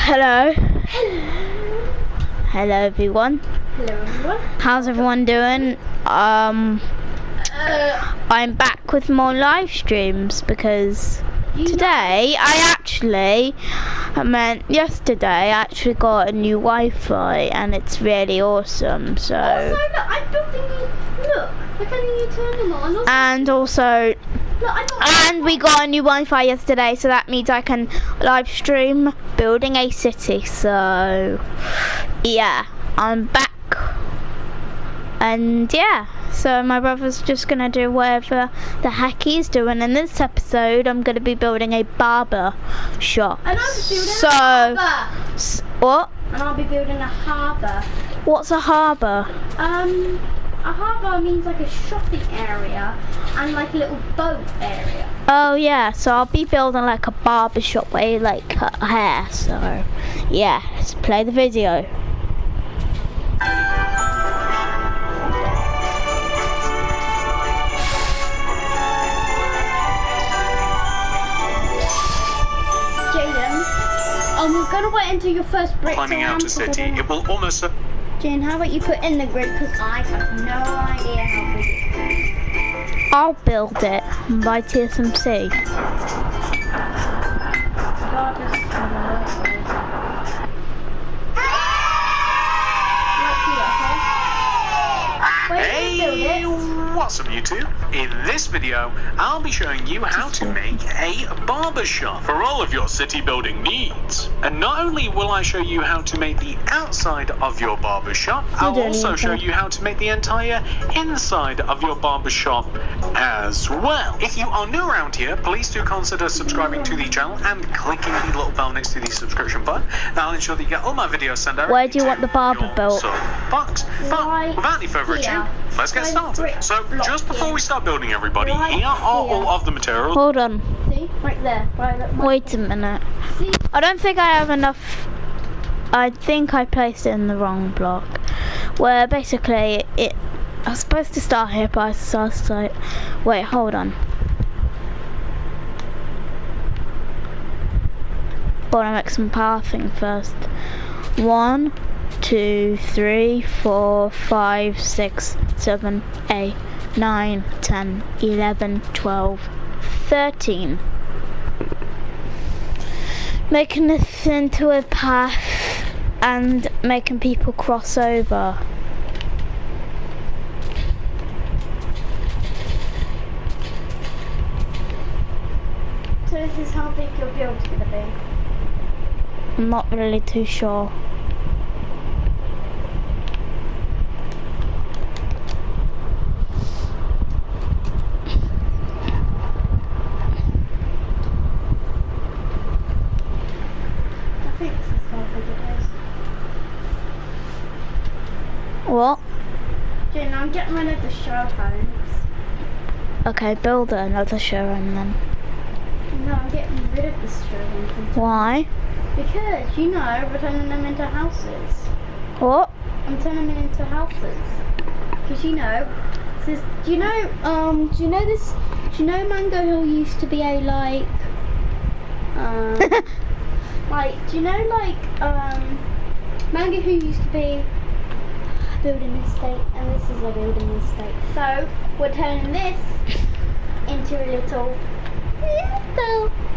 Hello. Hello everyone. Hello everyone. How's everyone doing? I'm back with more live streams because today yesterday I actually got a new Wi-Fi and it's really awesome. So Also, look, I'm building you. Look, I'm telling you to turn them on. And we got a new Wi-Fi yesterday, so that means I can live stream building a city. So yeah, I'm back. And yeah, so my brother's just gonna do whatever the heck he's doing. In this episode, I'm gonna be building a barber shop. And I'll be building a harbour. What? And I'll be building a harbour. What's a harbour? A harbour means like a shopping area and like a little boat area. Oh yeah, so I'll be building like a barber shop where you like cut hair. So yeah, let's play the video. We're going to wait until your first brick. Climbing out to city, it will almost... Jane, how about you put in the grid, because I have no idea how big it is. I'll build it by TSMC. Hey, what's up YouTube? In this video, I'll be showing you how to make a barber shop for all of your city building needs. And not only will I show you how to make the outside of your barber shop, I'll also show you how to make the entire inside of your barber shop as well. If you are new around here, please do consider subscribing to the channel and clicking the little bell next to the subscription button. That'll ensure that you get all my videos sent out. Where do you want the barber built? Box. But without any further ado, let's get started. So just before we start building, everybody, here are all of the materials. Hold on. See? Right there. Wait a minute. See? I don't think I have enough. I think I placed it in the wrong block. Where basically I was supposed to start here, but I started. Wait, hold on. But I make some pathing first. 1, 2, 3, 4, 5, 6, 7, 8, 9, 10, 11, 12, 13. Making this into a path and making people cross over. So this is how big your build's going to be? I'm not really too sure. What? Jane, I'm getting rid of the show homes. Okay, build another showroom then. No, I'm getting rid of the show homes. Why? Because, you know, we're turning them into houses. What? I'm turning them into houses. Because, you know, this, do you know Mango Hill used to be a, like, do you know, Mango Hill used to be building estate, and this is a building estate. So we're turning this into a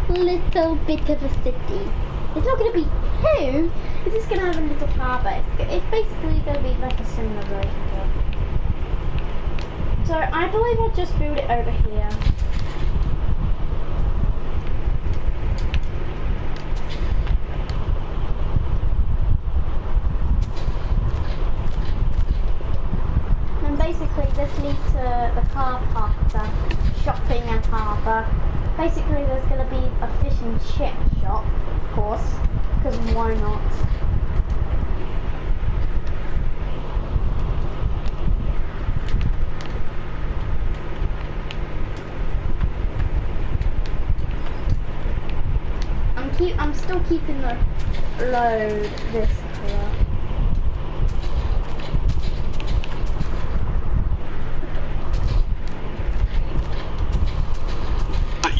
little bit of a city. It's not going to be huge. It's just going to have a little harbour. It's basically going to be like a similar version of it. So I believe I'll just build it over here. Basically, this leads to the car park, the shopping and harbour. Basically, there's going to be a fish and chip shop, of course, because why not? I'm still keeping the load this colour.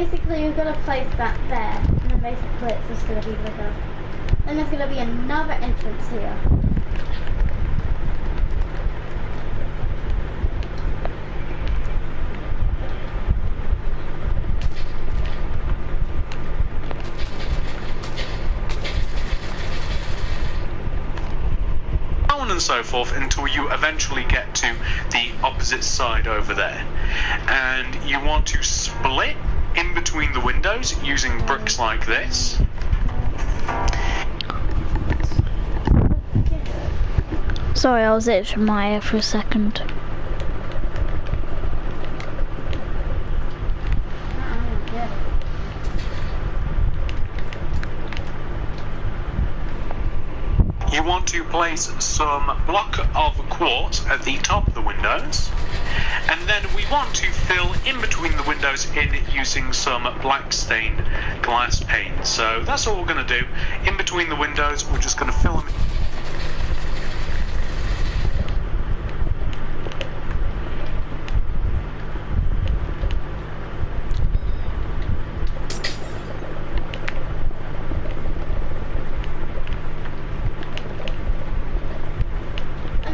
basically you're gonna place that there, and then basically it's just gonna be like a. Then there's gonna be another entrance here. And so forth until you eventually get to the opposite side over there, and you want to split in between the windows using bricks like this. Sorry, I was itching my ear for a second. You want to place some block of quartz at the top of the windows, and then we want to fill in between the windows in using some black stained glass paint. So that's all we're going to do. In between the windows, we're just going to fill them in.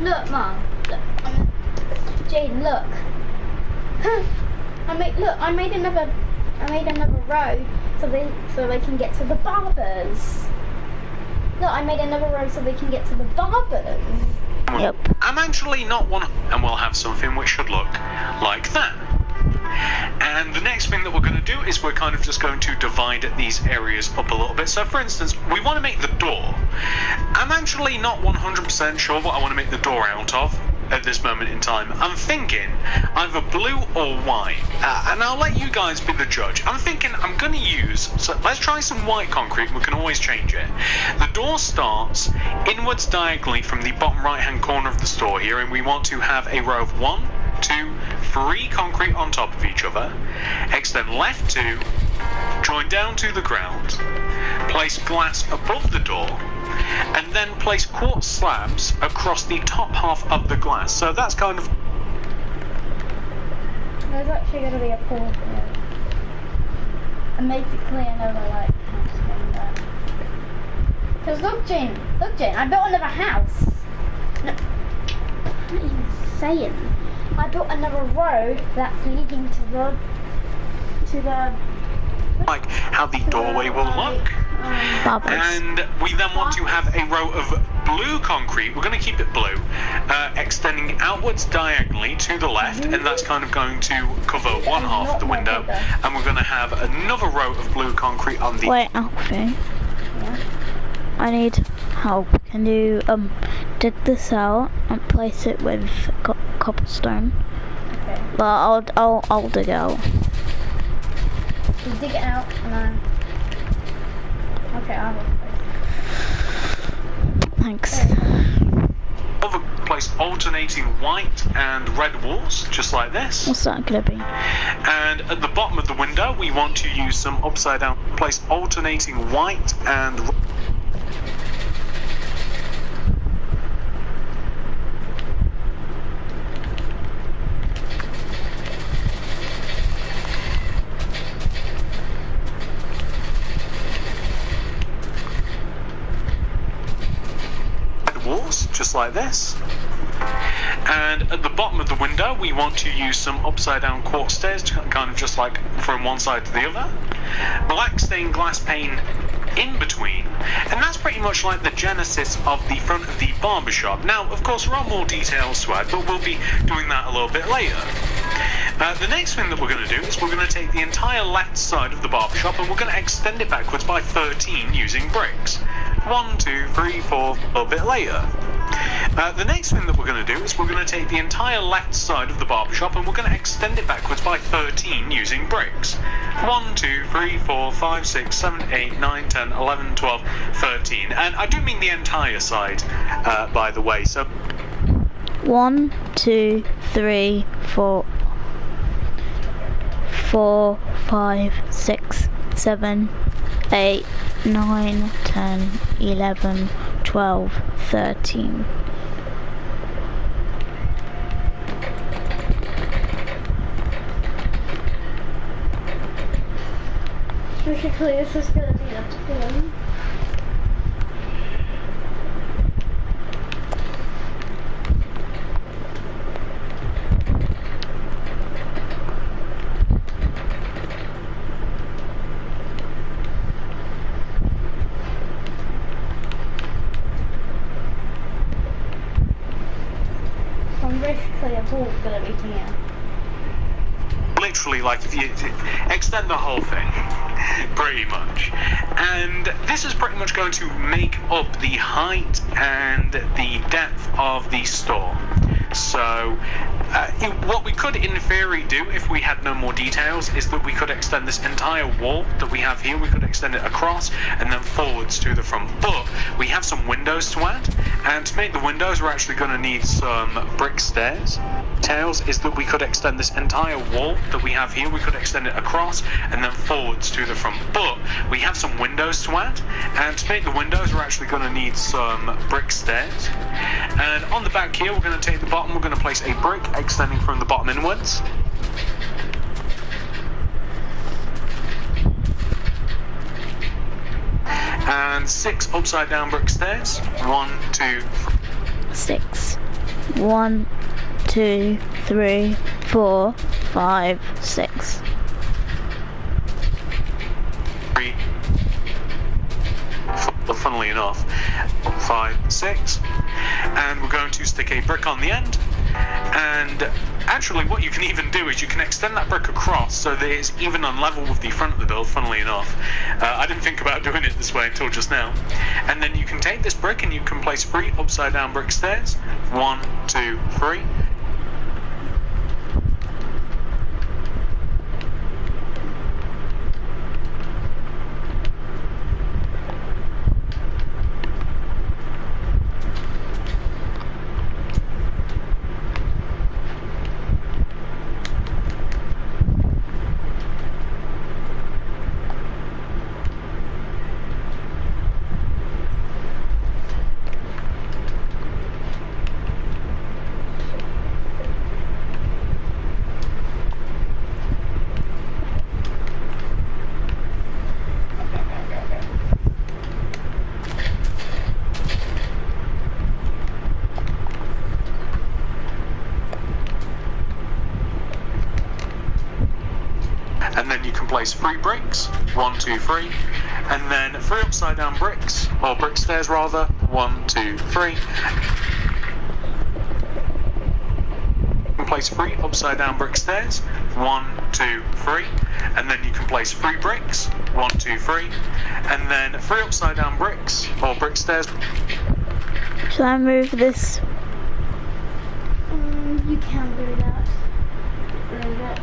Look, Mom. Look. Jane, look. I made another road so they can get to the barbers. Look, I made another road so they can get to the barbers. Yep. I'm actually not one, and we'll have something which should look like that. And the next thing that we're going to do is we're kind of just going to divide these areas up a little bit. So for instance, we want to make the door. I'm actually not 100% sure what I want to make the door out of at this moment in time. I'm thinking either blue or white, and I'll let you guys be the judge. I'm thinking I'm going to use, so let's try some white concrete. We can always change it. The door starts inwards diagonally from the bottom right hand corner of the store here, and we want to have a row of 1, 2, 3 concrete on top of each other, extend left 2, join down to the ground, place glass above the door, and then place quartz slabs across the top half of the glass. So that's kind of... There's actually going to be a pool here. And basically another like house thing there. Because look Jane, I built another house. No, I'm not even saying. I built another road that's leading to the like how the doorway will look. And we then want to have a row of blue concrete. We're going to keep it blue, extending outwards diagonally to the left, and that's kind of going to cover one half of the window. And we're going to have another row of blue concrete on the... Wait, Alfie. Yeah. I need help. Can you dig this out and place it with cobblestone? Okay. Well, I'll dig out. You dig it out and then... Okay, I will. Thanks. Place alternating white and red walls, just like this. What's that gonna be? And at the bottom of the window, we want to use some upside down. Place alternating white and walls, just like this. And at the bottom of the window, we want to use some upside down quartz stairs, kind of just like from one side to the other. Black stained glass pane in between, and that's pretty much like the genesis of the front of the barbershop. Now, of course, there are more details to add, but we'll be doing that a little bit later. The next thing that we're going to do is we're going to take the entire left side of the barbershop and we're going to extend it backwards by 13 using bricks. 1, 2, 3, 4, a little bit later. The next thing that we're going to do is we're going to take the entire left side of the barbershop and we're going to extend it backwards by 13 using bricks. 1, 2, 3, 4, 5, 6, 7, 8, 9, 10, 11, 12, 13. And I do mean the entire side, by the way. So 1, 2, 3, 4, 5, 6, 7, 8, 9, 10, 11, 12, 13. Basically, this is going to be a pin. Basically a ball going to be here. Literally, like, if you extend the whole thing, pretty much. And this is pretty much going to make up the height and the depth of the store. So what we could in theory do if we had no more details is that we could extend this entire wall that we have here, we could extend it across and then forwards to the front, but we have some windows to add, and to make the windows we're actually going to need some brick stairs. Details is that we could extend this entire wall that we have here, we could extend it across and then forwards to the front, but we have some windows to add, and to make the windows we're actually going to need some brick stairs. And on the back here we're going to take the bottom, we're going to place a brick extending from the bottom inwards. And 6 upside down brick stairs. 1, 2, 6. 1, 2, 3, 4, 5, 6. 3, 4, funnily enough, 5, 6. And we're going to stick a brick on the end. And actually what you can even do is you can extend that brick across so that it's even on level with the front of the build, funnily enough. I didn't think about doing it this way until just now. And then you can take this brick and you can place 3 upside down brick stairs. 1, 2, 3. And then you can place 3 bricks, 1, 2, 3, and then 3 upside down bricks, or brick stairs rather, 1, 2, 3. You can place 3 upside down brick stairs, 1, 2, 3, and then you can place 3 bricks, 1, 2, 3, and then 3 upside down bricks, or brick stairs. Should I move this? You can do that. Move it.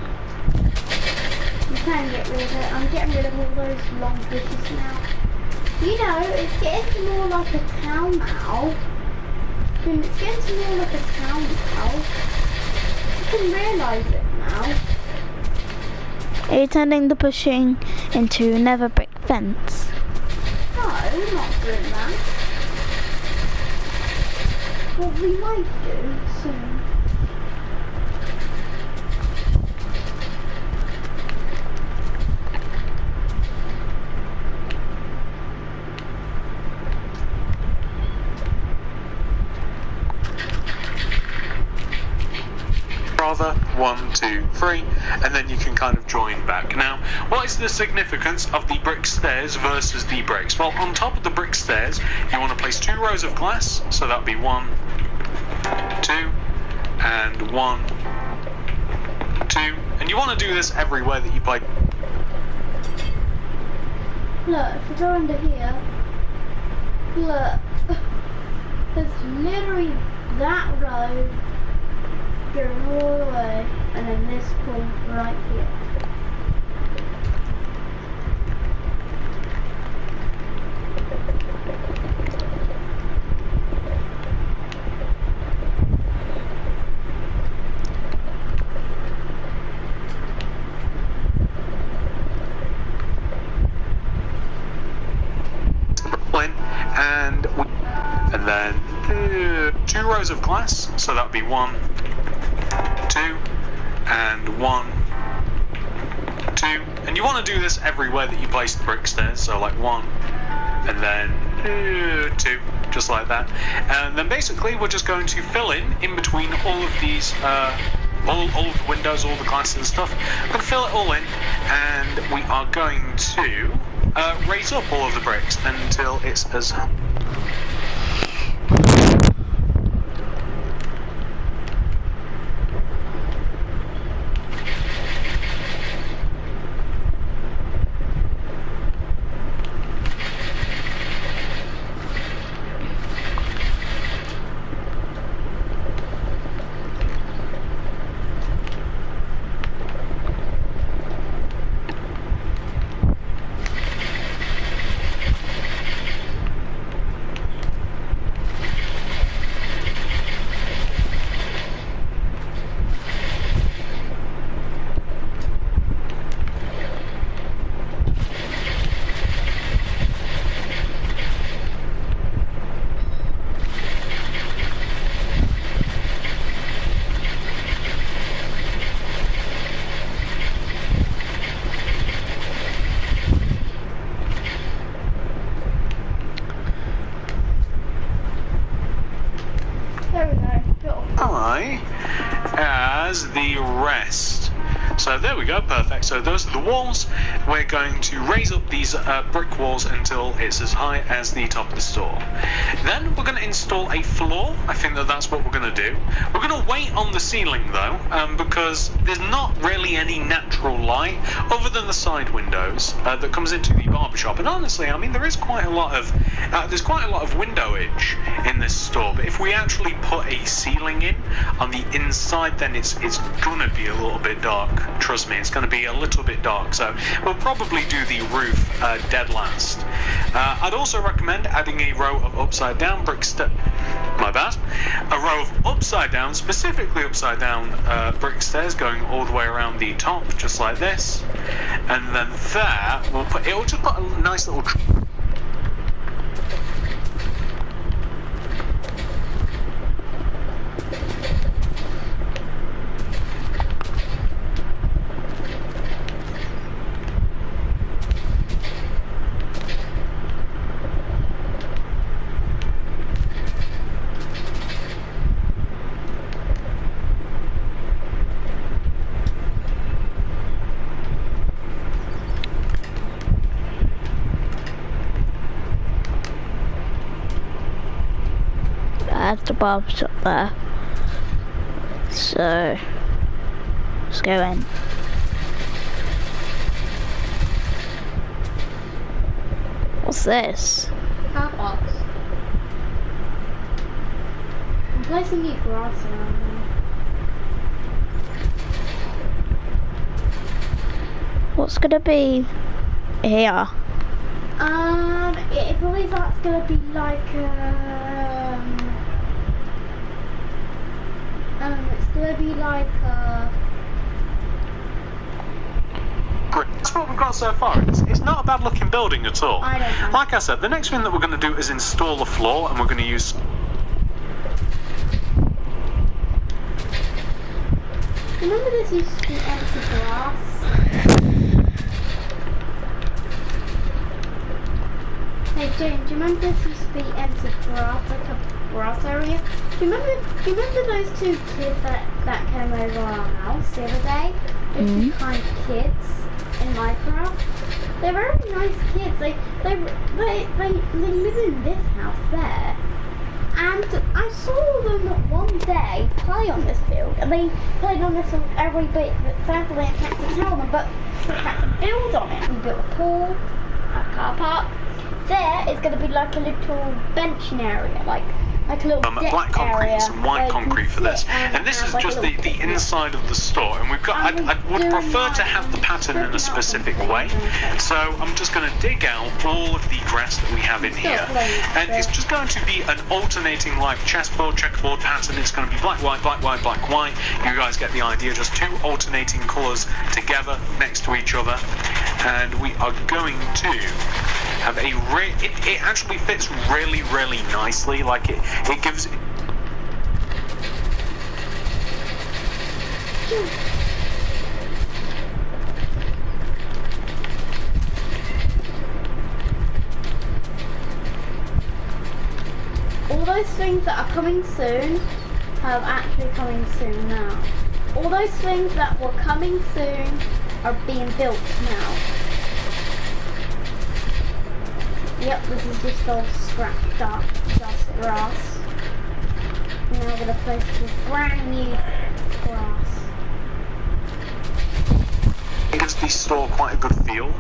You can get rid of it. I'm getting rid of all those long bushes now. You know, it's getting more like a town now. It's getting more like a town now. You can realise it now. Are you turning the bushing into another brick fence? No, we're not doing that. Well, we might do soon. Rather, 1, 2, 3, and then you can kind of join back. Now, what is the significance of the brick stairs versus the bricks? Well, on top of the brick stairs, you want to place 2 rows of glass, so that would be 1, 2, and 1, 2, and you want to do this everywhere that you play. Look, if we go under here, look, there's literally that row going all the way, and then this point right here. And then 2 rows of glass, so that would be 1, 2, and 1, 2, and you want to do this everywhere that you place the brick stairs, so like 1, and then 2, just like that. And then basically we're just going to fill in between all of these, all of the windows, all the glasses and stuff. We're going to fill it all in, and we are going to raise up all of the bricks until it's as... as the rest. So there we go, perfect. So those are the walls. We're going to raise up these brick walls until it's as high as the top of the store. Then we're going to install a floor. I think that's what we're going to do. We're going to wait on the ceiling though, because there's not really any natural light other than the side windows that comes into the barbershop. And honestly, I mean, there is quite a lot of windowage in this store. But if we actually put a ceiling in on the inside, then it's gonna be a little bit dark. Trust me, it's gonna be a little bit dark. So we'll probably do the roof dead last. I'd also recommend adding a row of upside down brick my bad. A row of upside down, specifically upside down brick stairs going all the way around the top, just like this. And then there, it'll just put a nice little... That's the barbershop there. So let's go in. What's this? Car box. I'm placing new grass around there. What's gonna be here? I believe that's gonna be like it's gonna be like That's what we've got so far. It's not a bad looking building at all. I don't know. Like I said, the next thing that we're going to do is install the floor, and we're going to use... Remember this used to be empty grass? Hey Jane, do you remember this used to be empty grass, like a grass area? Do you remember those two kids that came over our house the other day? Those two kind kids in Minecraft? They're very nice kids. They live in this house there. And I saw them one day play on this field, and they played on this every bit that sadly I had to tell them, but we had to build on it. We built a pool, a car park. There is going to be like a little benching area, like a little deck black concrete area and some white concrete for this, and this is like just the inside of the store. And we've got. I would prefer to have the pattern in a specific way, so I'm just going to dig out all of the grass that we have in here, and it's just going to be an alternating like chessboard, checkerboard pattern. It's going to be black, white, black, white, black, white. You guys get the idea. Just two alternating colours together next to each other, and we are going to have a it actually fits really nicely. Like it gives those things that are coming soon have actually coming soon now. All those things that were coming soon are being built now. Yep, this is just all scrapped up, just grass. Now I'm gonna place this brand new grass. It gives the store quite a good feel,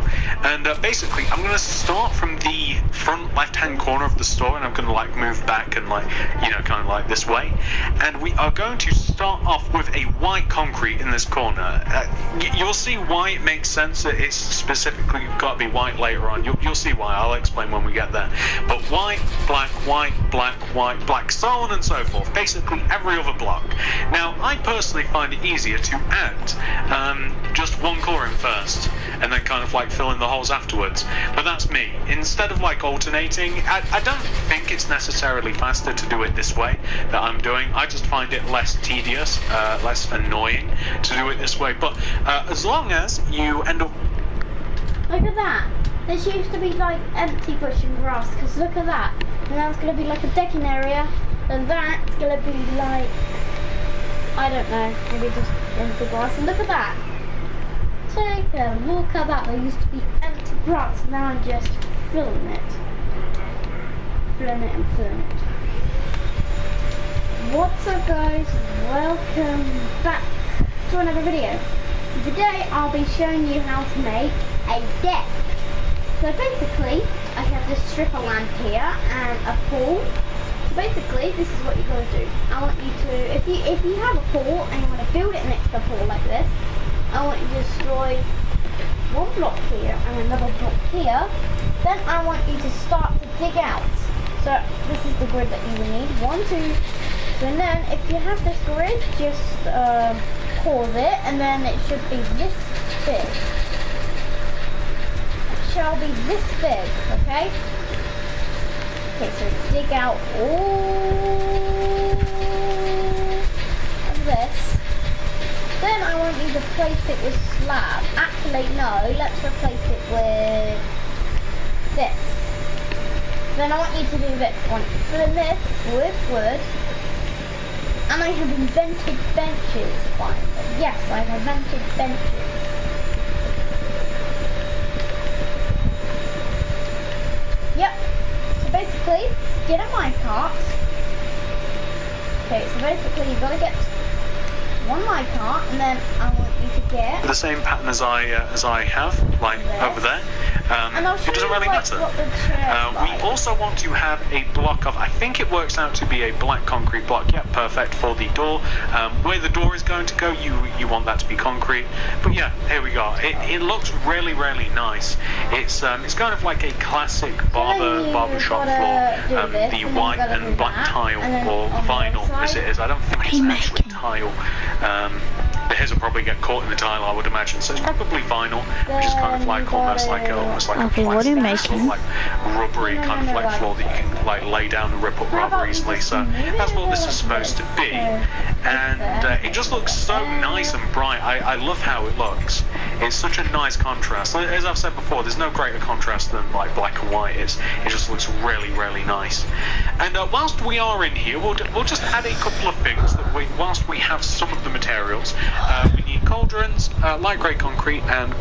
and basically I'm going to start from the front left hand corner of the store, and I'm going to like move back and like, you know, kind of like this way, and we are going to start off with a white concrete in this corner. You'll see why it makes sense that it's specifically got to be white later on. You'll see why. I'll explain when we get there. But white, black, black, so on and so forth. Basically every other block. Now I personally find it easier to add just one colour in first, and then kind of like fill in the holes afterwards. But that's me. Instead of like alternating, I don't think it's necessarily faster to do it this way that I'm doing. I just find it less tedious, less annoying to do it this way. But as long as you end up... Look at that. This used to be like empty bush and grass, because look at that. And now it's going to be like a decking area, and that's going to be like, I don't know, maybe just empty grass. And look at that. Take a look at that. There used to be empty grass, now I'm just filling it. Filling it and filling it. What's up guys? Welcome back to another video. Today I'll be showing you how to make a deck. So basically, I have this strip of land here and a pool. So basically, this is what you're going to do. I want you to, if you have a pool and you want to build it next to the pool like this, I want you to destroy one block here and another block here. Then I want you to start to dig out. So this is the grid that you will need. 1, 2. So then if you have this grid, just pause it, and then it should be this big. It shall be this big, okay? Okay, so dig out all of this. Then I want you to replace it with slab. Actually, no, let's replace it with this. Then I want you to do this one. Fill this with wood. And I have invented benches, finally. Yes, I have invented benches. Yep. So basically, get a minecart. Okay, so basically you've got to get one minecart, and then I want you to get the same pattern as I have, like this. over there. And I'll show it doesn't you really matter. what the chair's like. We also want to have a block of, I think it works out to be a black concrete block. Yeah, perfect for the door. Where the door is going to go, you want that to be concrete. But yeah, here we go. It looks really, really nice. It's kind of like a classic barbershop floor. The white and black tile, or vinyl as it is. I don't think it's actually tile. The hairs will probably get caught in the tile, I would imagine. So it's probably vinyl, which is kind of like almost like a Okay, what are you plastic, sort of making? like rubbery kind of like floor that you can like lay down and rip up rather easily. So that's what this is supposed to be, and it just looks so nice and bright. I love how it looks. It's such a nice contrast. As I've said before, there's no greater contrast than like black and white is. It just looks really, really nice. And whilst we are in here, we'll just add a couple of things that whilst we have some of the materials. We need cauldrons, light grey concrete, and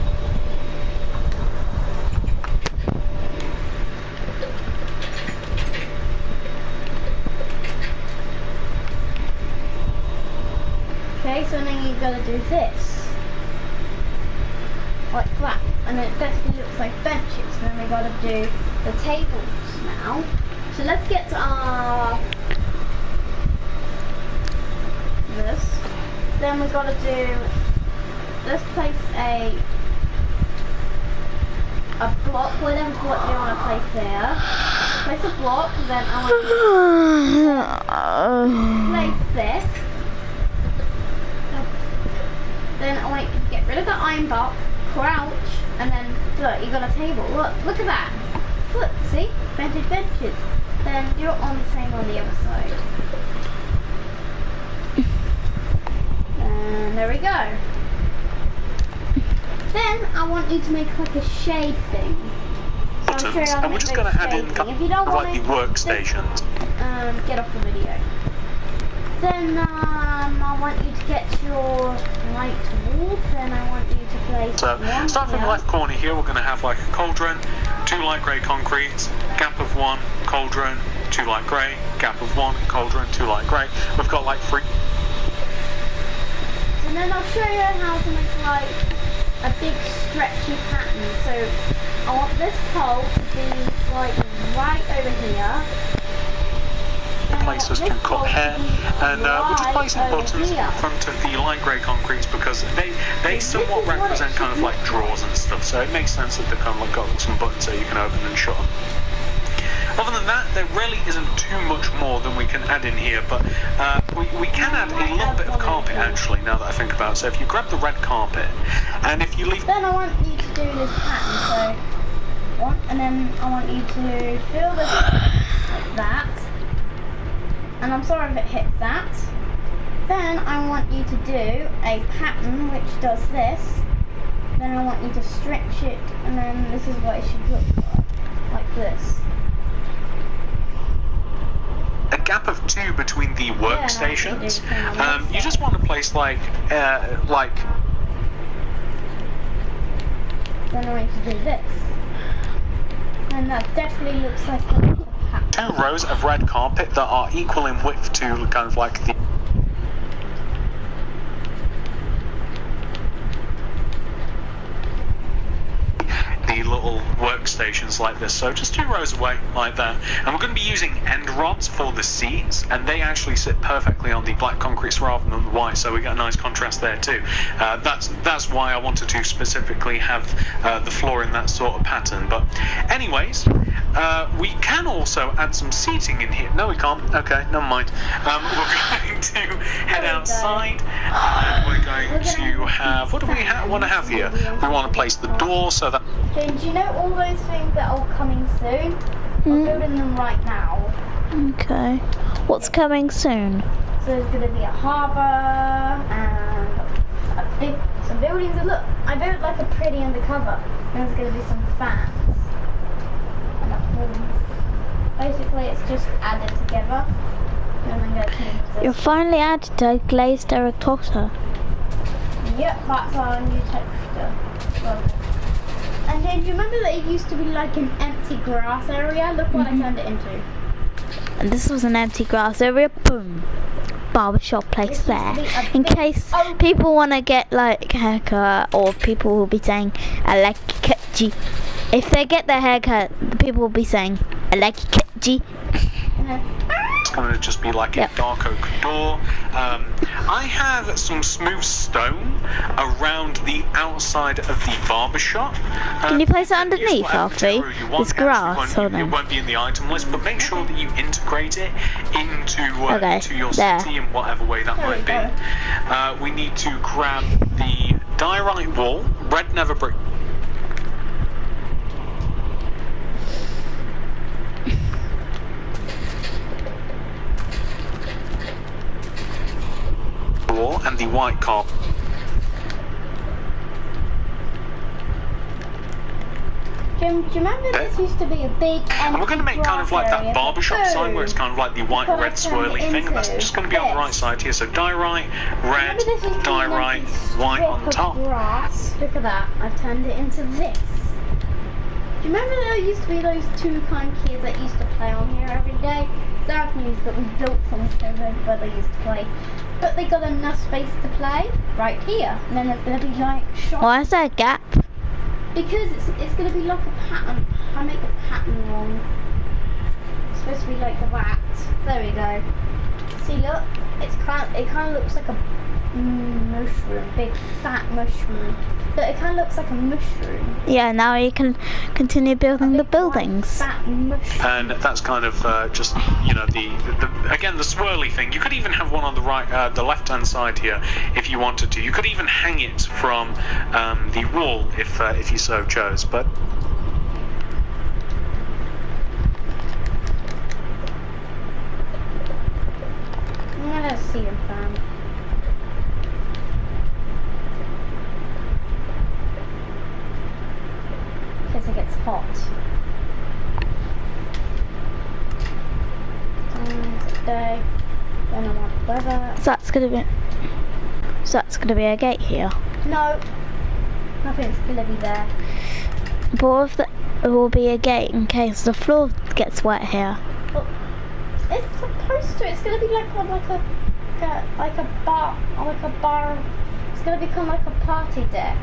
okay, so then you've got to do this. Like that. And it basically looks like benches. And then we've got to do the tables now. So let's get to our this. Then we've got to do, let's place a block. Whatever block you want to place there. Place a block, then I want to place this. Then I want you to get rid of the iron bar, crouch, and then look, you got a table. Look at that. Look, see? Benches, benches. Then you're on the same on the other side. And there we go. Then I want you to make like a shade thing. So buttons, and we're just going to add in kind of like the workstations. get off the video. Then I want you to get your light wall. Then I want you to place So, one starting from the here. left corner here, we're going to have like a cauldron, 2 light grey concretes, gap of 1, cauldron, 2 light grey, gap of 1, cauldron, 2 light grey. We've got like 3. And then I'll show you how to make like a big stretchy pattern. So I want this pole to be like right over here. Then I Places want to this cut pole hair, to be and we're just right placing over buttons here. in front of the light grey concretes because they somewhat is what it represent kind of should like look drawers and stuff, so it makes sense that they've kind of like got some buttons so you can open and shut them. Other than that, there really isn't too much more than we can add in here, but we can add a little bit of carpet actually, now that I think about it. So if you grab the red carpet, and if you leave... Then I want you to do this pattern. So one, and then I want you to fill this like that. And I'm sorry if it hits that. Then I want you to do a pattern which does this. Then I want you to stretch it, and then this is what it should look like this. a gap of 2 between the workstations. You just want to place like Then I want you to do this. And that definitely looks like a pattern. 2 rows of red carpet that are equal in width to kind of like the little workstations like this, so just 2 rows away like that. And we're going to be using end rods for the seats, and they actually sit perfectly on the black concretes rather than the white, so we get a nice contrast there too. That's why I wanted to specifically have the floor in that sort of pattern. But anyways, we can also add some seating in here. No, we can't. Okay, never mind. We're going to head outside, and we're going to have, what do we want to have here? We want to place the door so that... Then do you know all those things that are coming soon? I'm building them right now. Okay. What's coming soon? So there's going to be a harbour and some buildings. And look, I built like a pretty undercover. And there's going to be some fans. And that's buildings. Basically, it's just added together. And I'm going to change this. You've finally added a glazed terracotta. Yep, that's our new texture. Well, and then do you remember that it used to be like an empty grass area? Look what I turned it into. And this was an empty grass area. Boom. Barbershop place there. In case people want to get like a haircut, or people will be saying, I like your cut. If they get their haircut, the people will be saying, I like your cut. It's going to just be like a dark oak door. I have some smooth stone around the outside of the barber shop. Can you place it underneath, Alfie? This grass, hold on. It won't be in the item list, but make sure that you integrate it into your city in whatever way that might be. We need to grab the diorite wall, red nether brick. And the white carpet. Jim, do you remember this used to be a big and we're going to make kind of like that barbershop sign where it's kind of like the white red swirly thing, and that's just going to be on the right side here. So diorite, red, diorite, white on top. Grass. Look at that, I've turned it into this. Do you remember there used to be those 2 kind kids that used to play on here every day? That means that we built something where they used to play. But they got enough space to play right here. And then there's going to be like shops. Why is there a gap? Because it's going to be like a pattern. I make a pattern wrong. It's supposed to be like that. There we go. See, look, it kind of looks like a mushroom, big fat mushroom. But it kind of looks like a mushroom. Yeah, now you can continue building the buildings. Fat mushroom. And that's kind of just, you know, the again the swirly thing. You could even have one on the right, the left-hand side here, if you wanted to. You could even hang it from the wall if you so chose. But Let's see them, fam. Because it gets hot. day. Then I want weather. So that's gonna be a gate here. No, nothing's gonna be there. But what if there will be a gate in case the floor gets wet here? Well, it's supposed to. It's gonna be like a bar, like a bar. It's gonna become like a party deck.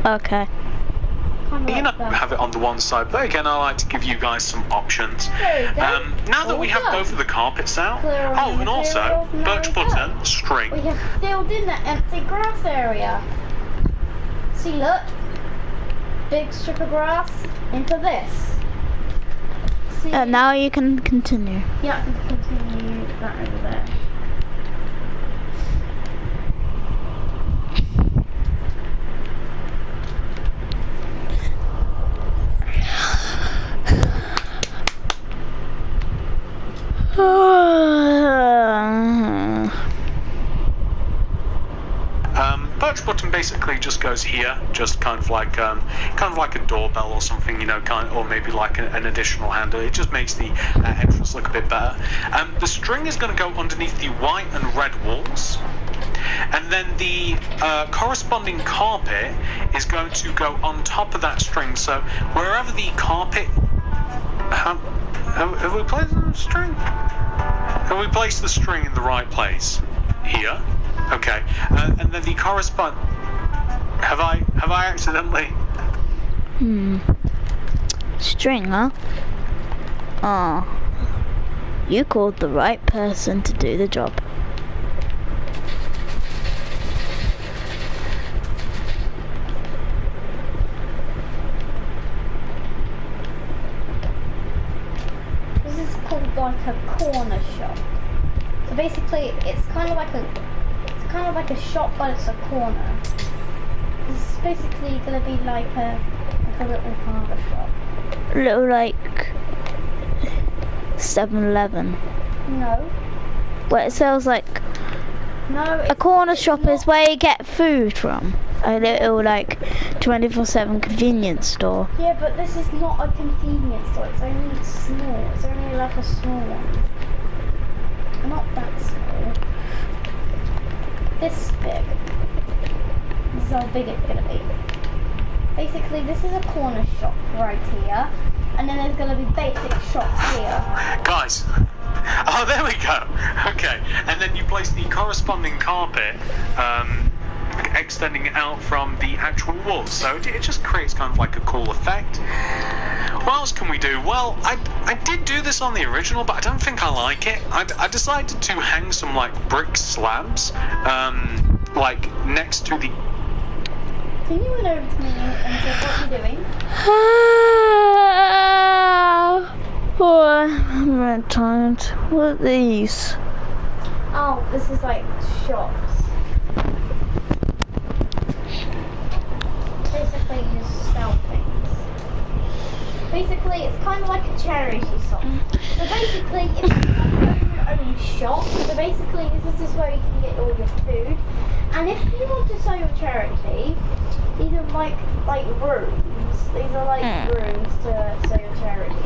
Okay. Kind of You like know, that. have it on the one side, but again, I like to give you guys some options. There you go. Now that we have All done. both of the carpets out, Clear on oh, the and also materials, and there birch we go. button, string. We have filled in that empty grass area. See, look. Big strip of grass into this. See? Now you can continue. Yeah, I can continue that over there. Birch button basically just goes here, just kind of like a doorbell or something, you know, or maybe like an additional handle. It just makes the entrance look a bit better. The string is going to go underneath the white and red walls, and then the corresponding carpet is going to go on top of that string. So wherever the carpet, have we placed the string? Have we placed the string in the right place? Here. Okay, and then the correspond. Have I accidentally? String, huh? Oh. You called the right person to do the job. This is called like a corner shop. So basically, it's kind of like a shop, but it's a corner. This is basically gonna be like a little barber shop. Little like 7-Eleven. No, Where it sells like no. a corner shop is where you get food from. A little like 24/7 convenience store. Yeah, but this is not a convenience store. It's only small. It's only like a small one. Not that small. This big. This is how big it's gonna be. Basically, this is a corner shop right here, and then there's gonna be basic shops here. Guys. Oh, there we go. Okay, and then you place the corresponding carpet extending out from the actual walls, so it just creates kind of like a cool effect. What else can we do? Well, I did do this on the original, but I don't think I like it. I decided to hang some like brick slabs like next to the... Can you run over to me and say what you're doing? Oh, I'm very tired. What are these? Oh, this is like shops. Basically, you just sell things. Basically, it's kind of like a charity shop. So basically, if you have your own shop, so basically this is where you can get all your food. And if you want to sell your charity, these are like rooms. These are like rooms to sell your charity.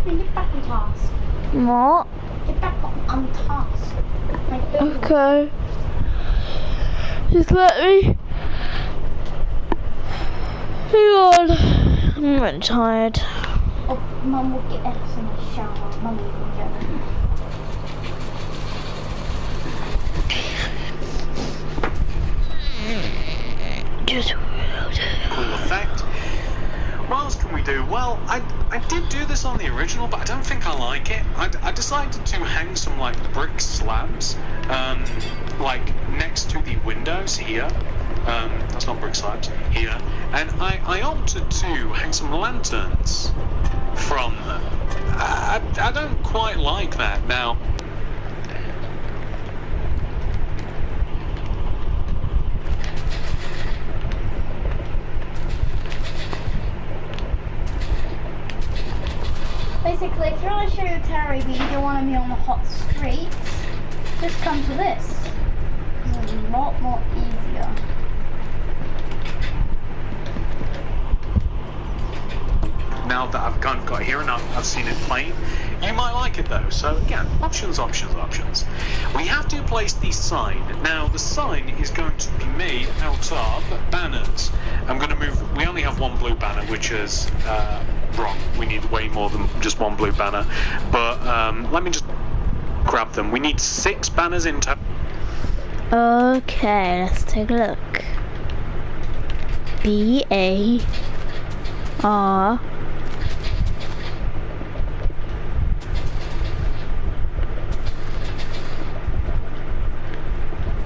Get back on task. What? Get back on task. Like, Okay. Just let me. Hang on. I'm very tired. oh, Mum will get us in the shower. Mum will get us. Just cool effect. What else can we do? Well, I did do this on the original, but I don't think I like it. I decided to hang some like brick slabs like next to the windows here. That's not brick slabs, here. And I opted to hang some lanterns from them. I don't quite like that. Now, Basically, if you want to show your tarot, but you don't want to be on the hot streets, just come to this. It's a lot more easier. Now that I've kind of got here and I've seen it playing, you might like it though. So again, options. We have to place the sign. Now the sign is going to be made out of banners. I'm going to move. We only have one blue banner, which is wrong. We need way more than just one blue banner. But let me just grab them. We need 6 banners in total. Okay, let's take a look. BAR.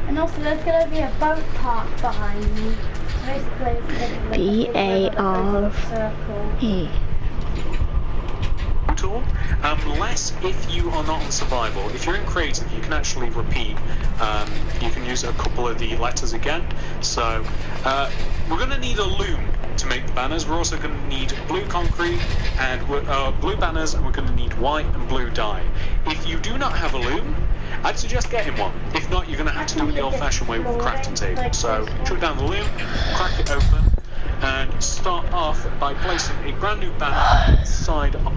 And also there's going to be a boat park behind me. Basically it's BARE. Total, unless if you are not on survival. If you're in creative, you can actually repeat. You can use a couple of the letters again. So we're going to need a loom to make the banners. We're also going to need blue concrete and blue banners, and we're going to need white and blue dye. If you do not have a loom, I'd suggest getting one. If not, you're going to have to do it the old-fashioned way with a crafting table. So chuck down the loom, crack it open, and start off by placing a brand new banner side up.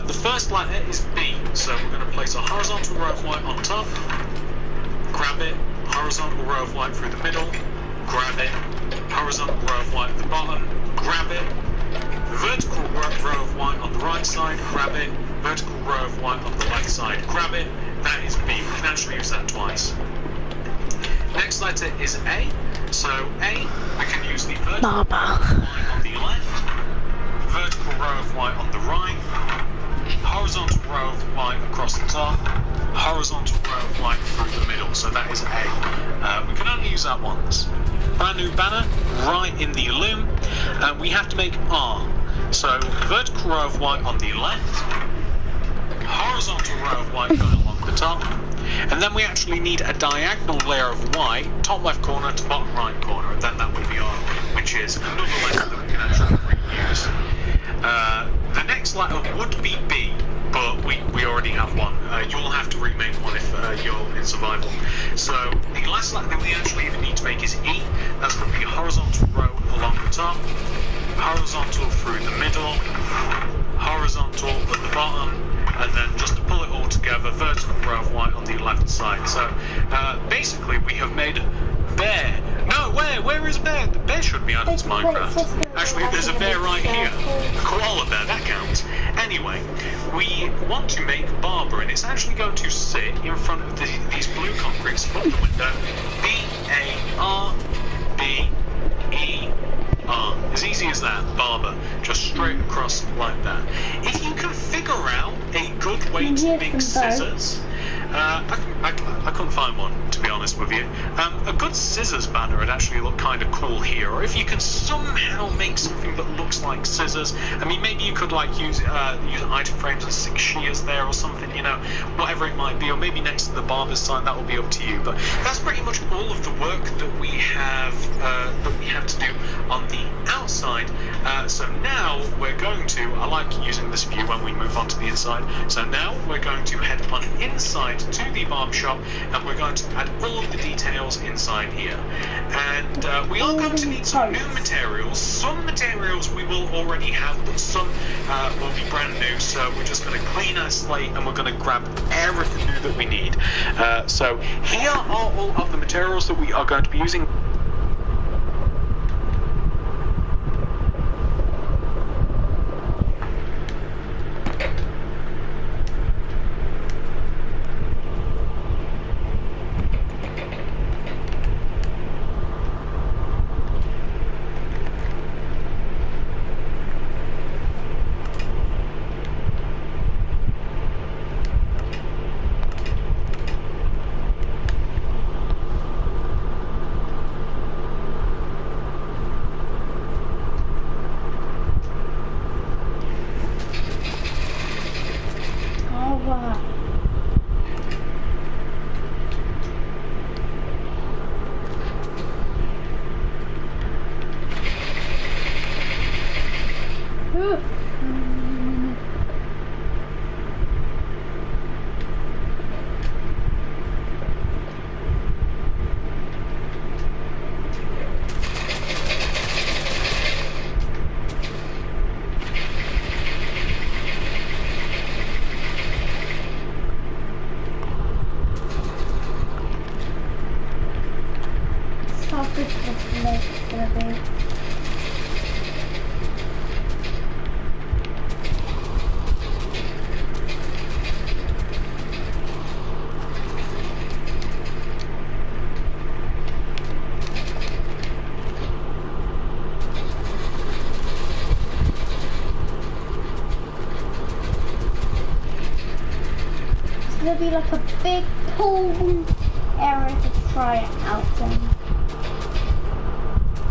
The first letter is B, so we're going to place a horizontal row of white on top, grab it, horizontal row of white through the middle, grab it, horizontal row of white at the bottom, grab it, vertical row of white on the right side, grab it, vertical row of white on the left side, grab it. That is B. We can actually use that twice. Next letter is A, so A, we can use the vertical row of white on the left, vertical row of white on the right, horizontal row of white across the top, horizontal row of white through the middle, so that is A. We can only use that once. Brand new banner, right in the loom, and we have to make R. So vertical row of white on the left, horizontal row of white going along the top, and then we actually need a diagonal layer of white, top left corner to bottom right corner, and then that will be R, which is another letter that we can actually reuse. The next letter would be B, but we already have one. You'll have to remake one if you're in survival. So the last letter that we actually even need to make is E. That's going to be a horizontal row along the top, horizontal through the middle, horizontal at the bottom, and then just to pull it all together, vertical row of white on the left side. So basically we have made bear. No, where is a bear? The bear should be added to Minecraft. Actually, there's a bear right here. A koala bear, that counts. Anyway, we want to make Barber, and it's actually going to sit in front of these blue concretes above the window. B-A-R-B-E-R. As easy as that, Barber. Just straight across like that. If you can figure out a good way to make scissors, I couldn't find one, to be honest with you. A good scissors banner would actually look kind of cool here. Or if you can somehow make something that looks like scissors, I mean, maybe you could like use item frames and 6 shears there or something, you know, whatever it might be. Or maybe next to the barber's sign, that will be up to you. But that's pretty much all of the work that we have to do on the outside. So now we're going to, I like using this view when we move on to the inside. So now we're going to head on inside to the barber shop, and we're going to add all of the details inside here. And we are going to need some new materials. Some materials we will already have, but some will be brand new. So we're just going to clean our slate, and we're going to grab everything new that we need. So here are all of the materials that we are going to be using. There'll be like a big pool area to try it out on.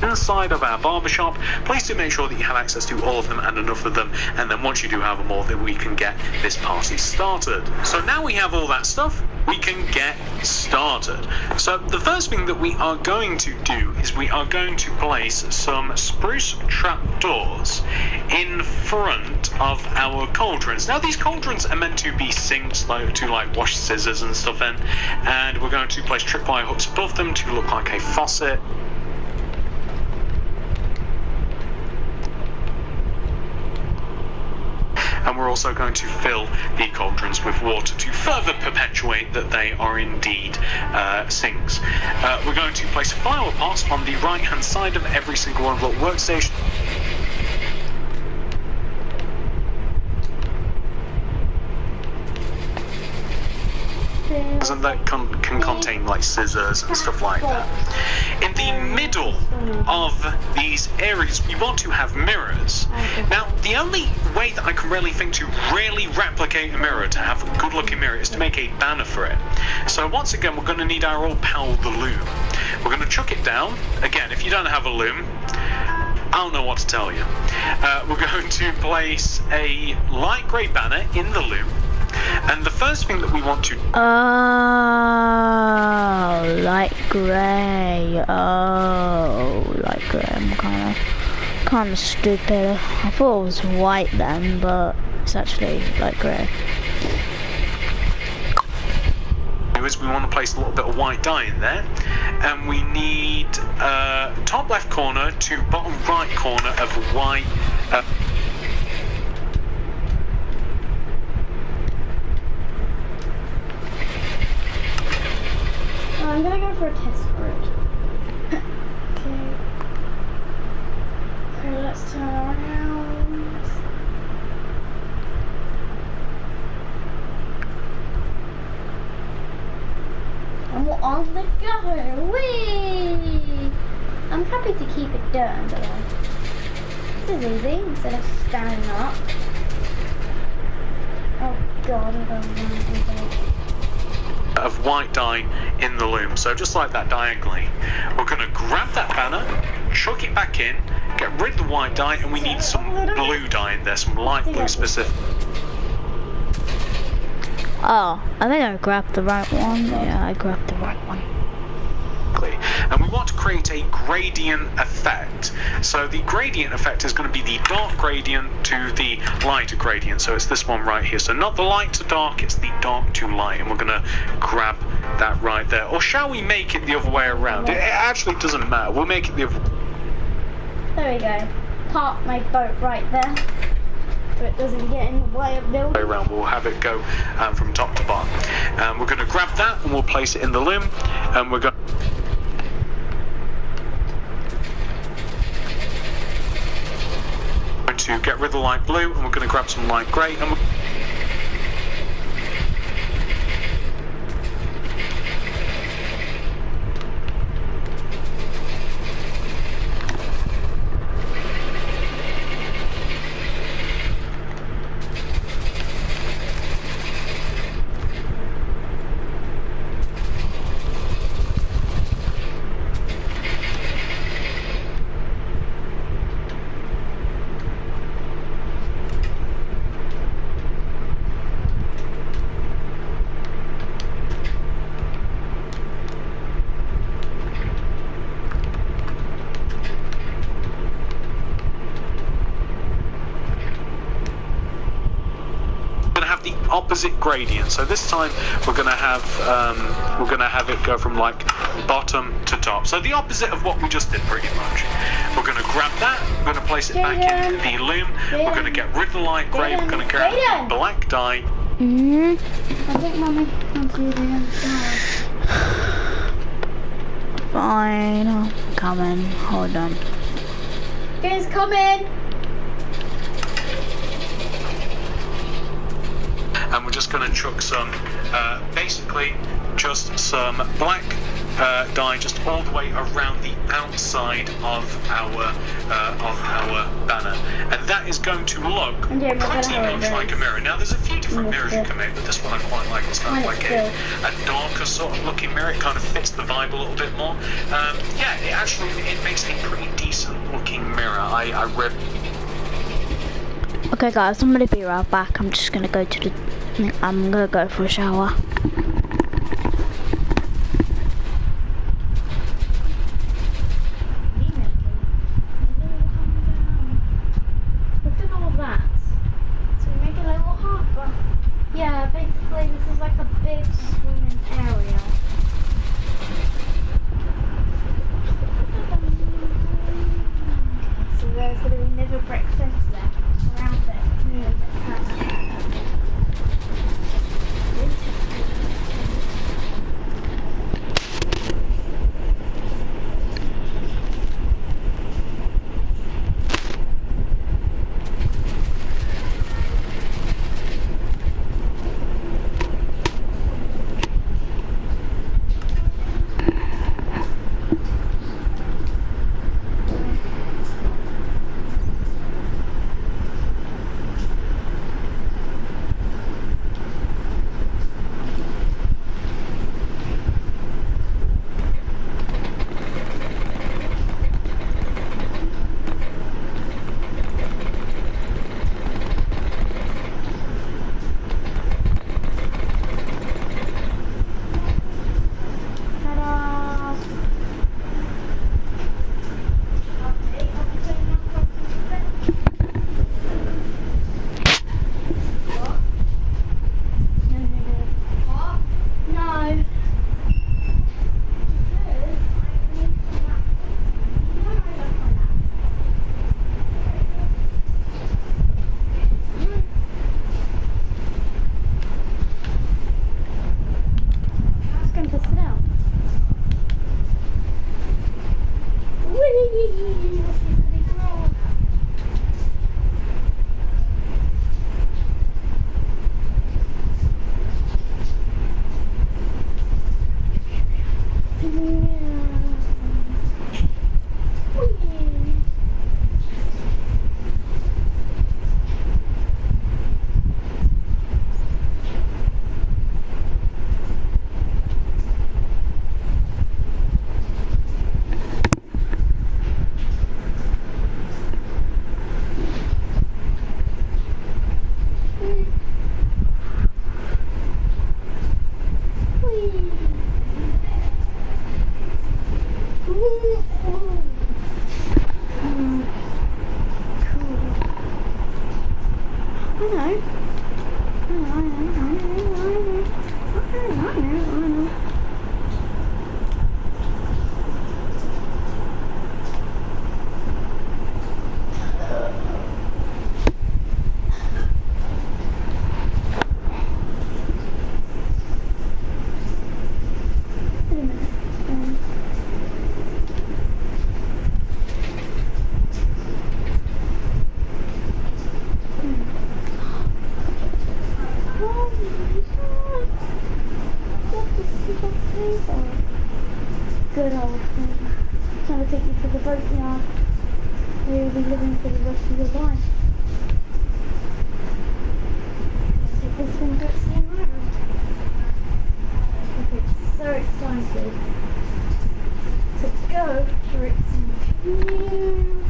Inside of our barbershop, please do make sure that you have access to all of them and enough of them, and then once you do have them all, then we can get this party started. So now we have all that stuff, we can get started. So the first thing that we are going to do is we are going to place some spruce trapdoors in front of our cauldrons. Now these cauldrons are meant to be sinks to like wash scissors and stuff in, and we're going to place tripwire hooks above them to look like a faucet. And we're also going to fill the cauldrons with water to further perpetuate that they are indeed sinks. We're going to place flower pots on the right hand side of every single one of the workstation. And that can contain like scissors and stuff like that. In the middle of these areas we want to have mirrors. Now the only way that I can really think to really replicate a mirror, to have a good looking mirror, is to make a banner for it. So once again we're going to need our old pal the loom. We're going to chuck it down. Again, if you don't have a loom, I don't know what to tell you. We're going to place a light grey banner in the loom. And the first thing that we want to... Oh, light grey. Oh, light grey. I'm kind of stupid. I thought it was white then, but it's actually light grey. Is we want to place a little bit of white dye in there, and we need top left corner to bottom right corner of white. I'm gonna go for a test for it. Okay. Okay, let's turn around. And we're on the go. Whee! I'm happy to keep it done, but this is easy instead of standing up. Oh god, I don't want to Of white dye in the loom, so just like that diagonally. We're going to grab that banner, chuck it back in, get rid of the white dye, and we need some blue dye in there, some light blue specific. Oh, I think I grabbed the right one. Yeah, I grabbed the right one. And we want to create a gradient effect. So the gradient effect is going to be the dark gradient to the lighter gradient. So it's this one right here. So not the light to dark, it's the dark to light. And we're going to grab that right there. Or shall we make it the other way around? It actually doesn't matter. We'll make it the other way. There we go. Park my boat right there, so it doesn't get in the way of building. Around. We'll have it go from top to bottom. We're going to grab that and we'll place it in the loom. And we're going to get rid of the light blue, and we're going to grab some light grey, and opposite gradient. So this time we're going to have it go from like bottom to top. So the opposite of what we just did pretty much. We're going to grab that, we're going to place it back in the loom, we're going to get rid of the light grey, we're going to get rid of the black dye. I think Mummy wants to do the other side. Fine, I'm coming. Hold on. Who's coming? And we're just going to chuck some, basically just some black dye just all the way around the outside of our banner, and that is going to look pretty much like a mirror. Now there's a few different mirrors you can make, but this one I quite like. It's kind of like a darker sort of looking mirror. It kind of fits the vibe a little bit more. Yeah, it makes a pretty decent looking mirror. I really. Okay guys, I'm gonna be right back. I'm just gonna go to the... I'm gonna go for a shower. Look at all that. So we make a little harbour. Yeah, basically this is like a big swimming area. So there's going to be never breakfast there. Around it. Good old thing. It's going to take you to the boatyard where you'll be living for the rest of your life. Take this thing to see around. I'm so excited to go for its new.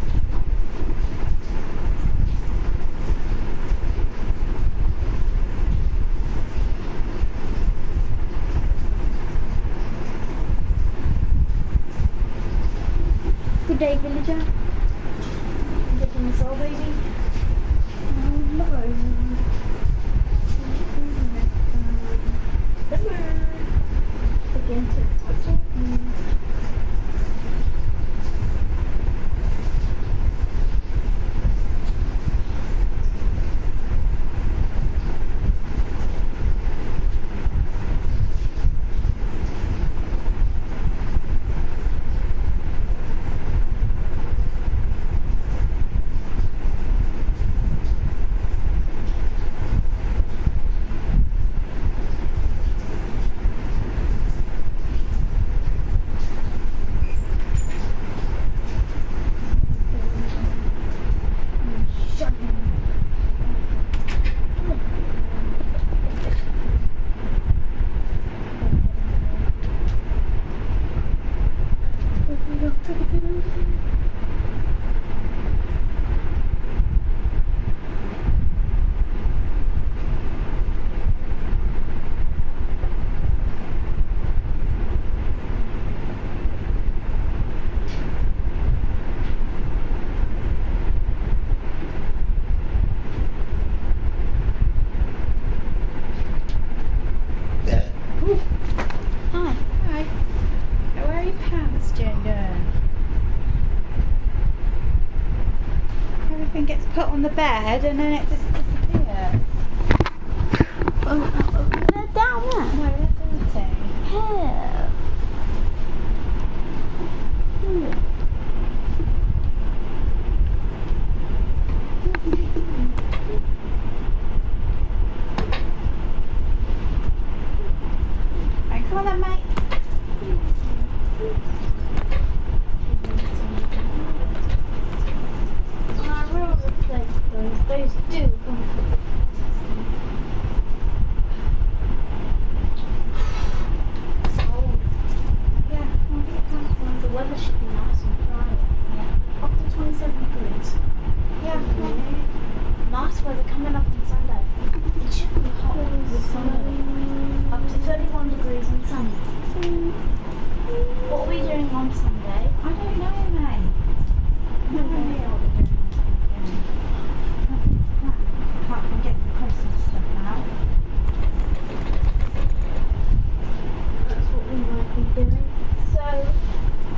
Good day, villager. Getting this all, baby. Oh no. The bird. Begin to touch it. Gets put on the bed and then it just disappears. They're down there. No, they're dirty. Here. Right, come on then, mate. Those do the weather should be nice and dry. Yeah. Up to 27 degrees. Yeah. Nice weather coming up on Sunday. It should be hot this Sunday. Up to 31 degrees on Sunday. What are we doing on Sunday? I don't know, mate. I don't know what we're doing. Apart from getting the Christmas stuff out. That's what we might be doing. So,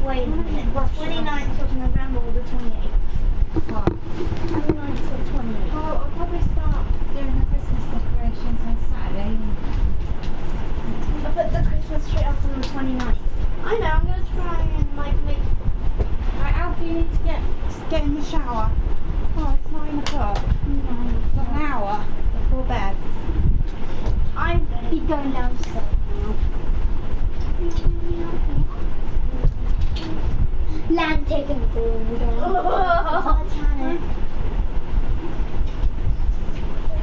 wait a minute. The 29th of November or the 28th? What? 29th or 28th? Oh, I'll probably start doing the Christmas decorations on Saturday. I put the Christmas tree up on the 29th. I know, I'm going to try and make... Right, Alfie, you need to get in the shower. Oh, it's 9 o'clock. Got an hour before bed. I'll be going downstairs now. Land taking gold. Titanic.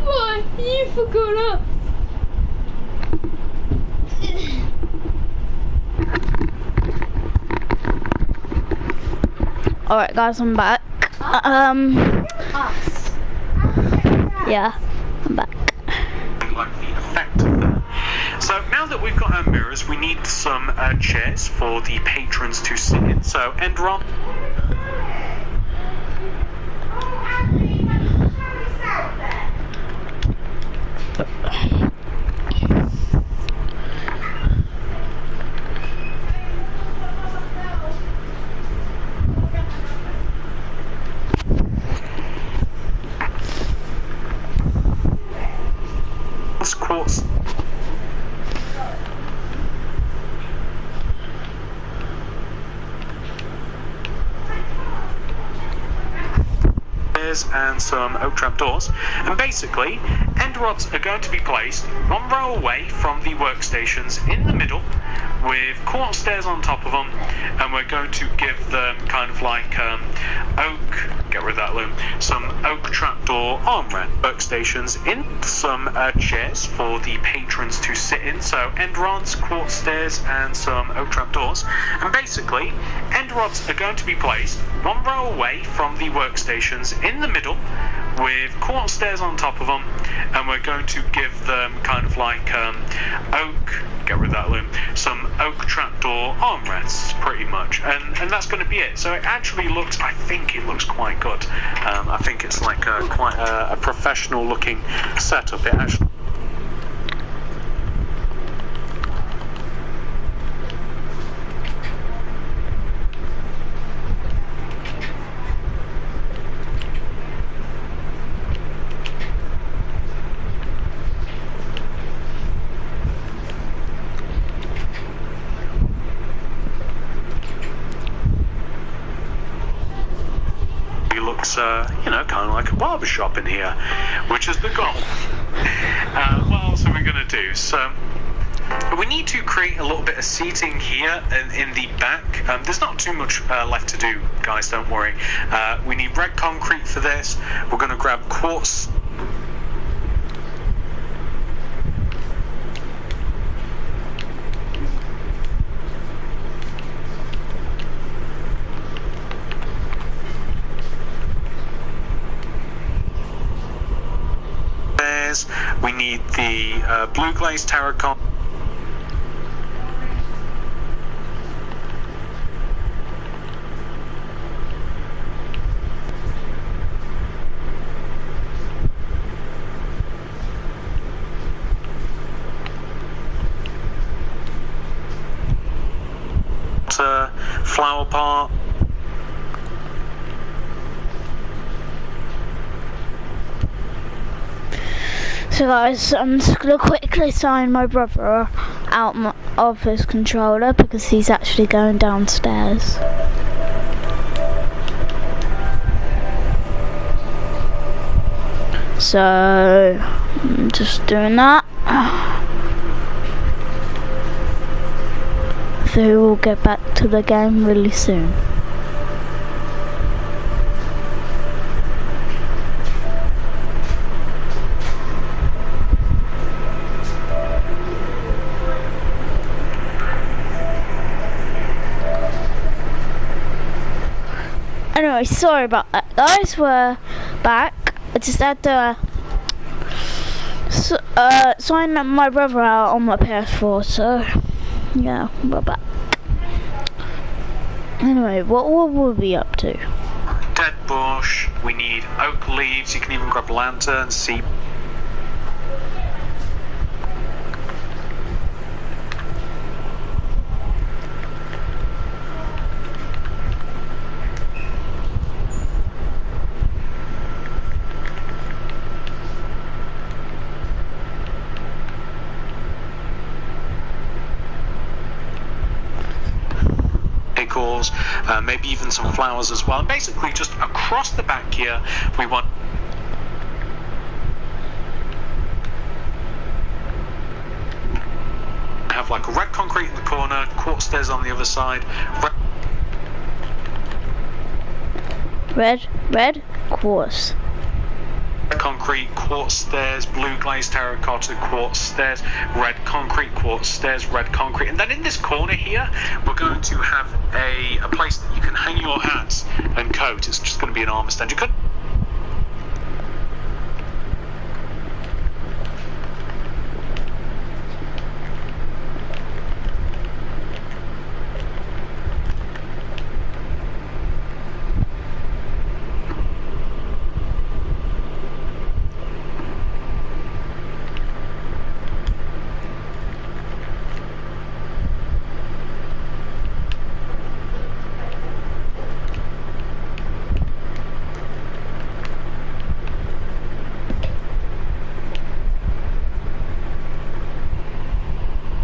What? You forgot Alright guys, I'm back. Us. Yeah, I'm back. Like the effect of that. So now that we've got our mirrors, we need some chairs for the patrons to sit in. So Enderon. Quartz. And some oak trap doors, and basically end rods are going to be placed one row away from the workstations in the middle with quartz stairs on top of them, and we're going to give them kind of like oak, get rid of that loom, some oak trapdoor armrest workstations in some chairs for the patrons to sit in. So end rods, quartz stairs and some oak trapdoors, and basically end rods are going to be placed one row away from the workstations in the middle with quartz stairs on top of them, and we're going to give them kind of like oak, get rid of that loom, some oak trapdoor armrests pretty much, and that's going to be it. So it actually looks, I think it looks quite good. I think it's like quite a professional looking setup. It actually looks, you know, kind of like a barbershop in here, which is the goal. What else are we going to do? So we need to create a little bit of seating here in the back. There's not too much left to do, guys, don't worry. We need red concrete for this. We're going to grab quartz. We need the blue glazed terracotta. Flower pot. So guys, I'm just going to quickly sign my brother out of his controller because he's actually going downstairs. So, I'm just doing that. So we'll get back to the game really soon. Anyway, sorry about that, guys. We're back. I just had to sign my brother out on my PS4, so yeah, we're back. Anyway, what will we be up to? Dead bush. We need oak leaves. You can even grab lanterns, see. decors, maybe even some flowers as well. And basically just across the back here, we want have like a red concrete in the corner, quartz stairs on the other side. Red quartz. Concrete, quartz stairs, blue glazed terracotta, quartz stairs, red concrete, quartz stairs, red concrete. And then in this corner here, we're going to have a place that you can hang your hats and coat. It's just going to be an armor stand. You could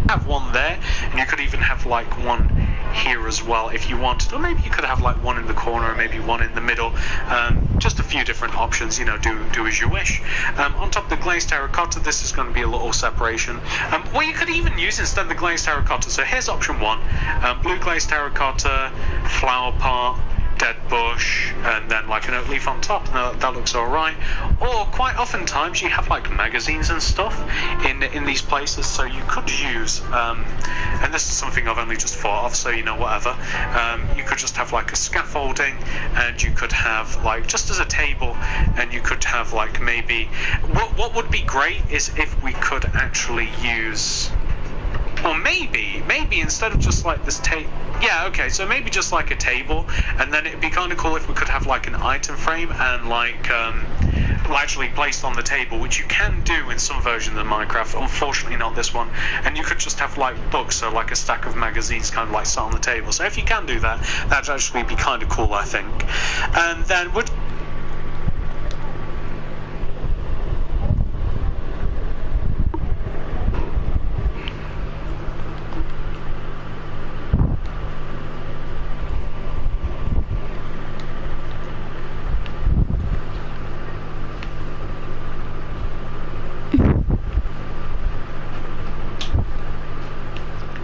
have one there, and you could even have like one here as well if you wanted, or maybe you could have like one in the corner and maybe one in the middle. Just a few different options, you know, do as you wish. On top of the glazed terracotta, this is going to be a little separation. What you could even use instead of the glazed terracotta, so here's option one, blue glazed terracotta, flower pot, dead bush, and then like an oak leaf on top. Now that looks alright. Or quite oftentimes you have like magazines and stuff in these places, so you could use and this is something I've only just thought of, so you know, whatever, you could just have like a scaffolding, and you could have like just as a table, and you could have like maybe what would be great is if we could actually use, or maybe instead of just like this yeah, okay, so maybe just like a table, and then it'd be kind of cool if we could have like an item frame and like actually placed on the table, which you can do in some versions of Minecraft, unfortunately not this one. And you could just have like books, so like a stack of magazines kind of like sat on the table. So if you can do that, that'd actually be kind of cool, I think. And then would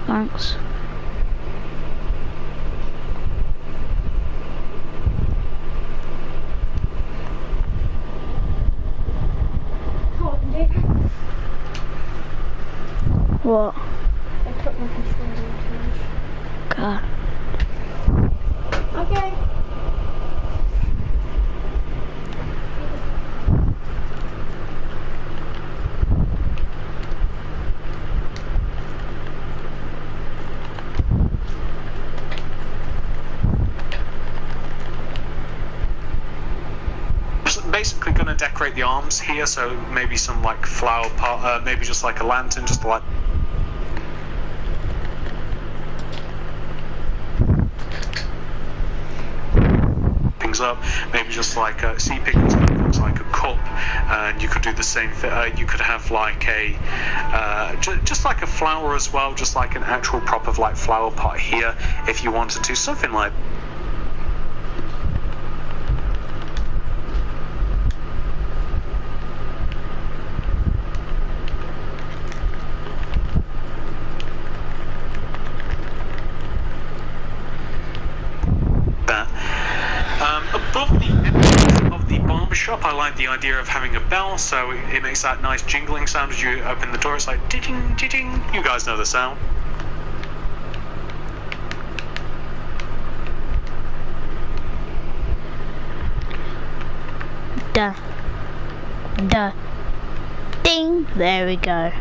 Thanks. What? I put my controller in the God. Okay. basically going to decorate the arms here, so maybe some like flower pot, maybe just like a lantern, just like things up, maybe just like see pictures looks like a cup, and you could do the same thing. You could have like a just like a flower as well, just like an actual proper like flower pot here if you wanted to, something like shop. I like the idea of having a bell, so it makes that nice jingling sound as you open the door. It's like ding ding ding. You guys know the sound. Duh. Duh. Ding. There we go.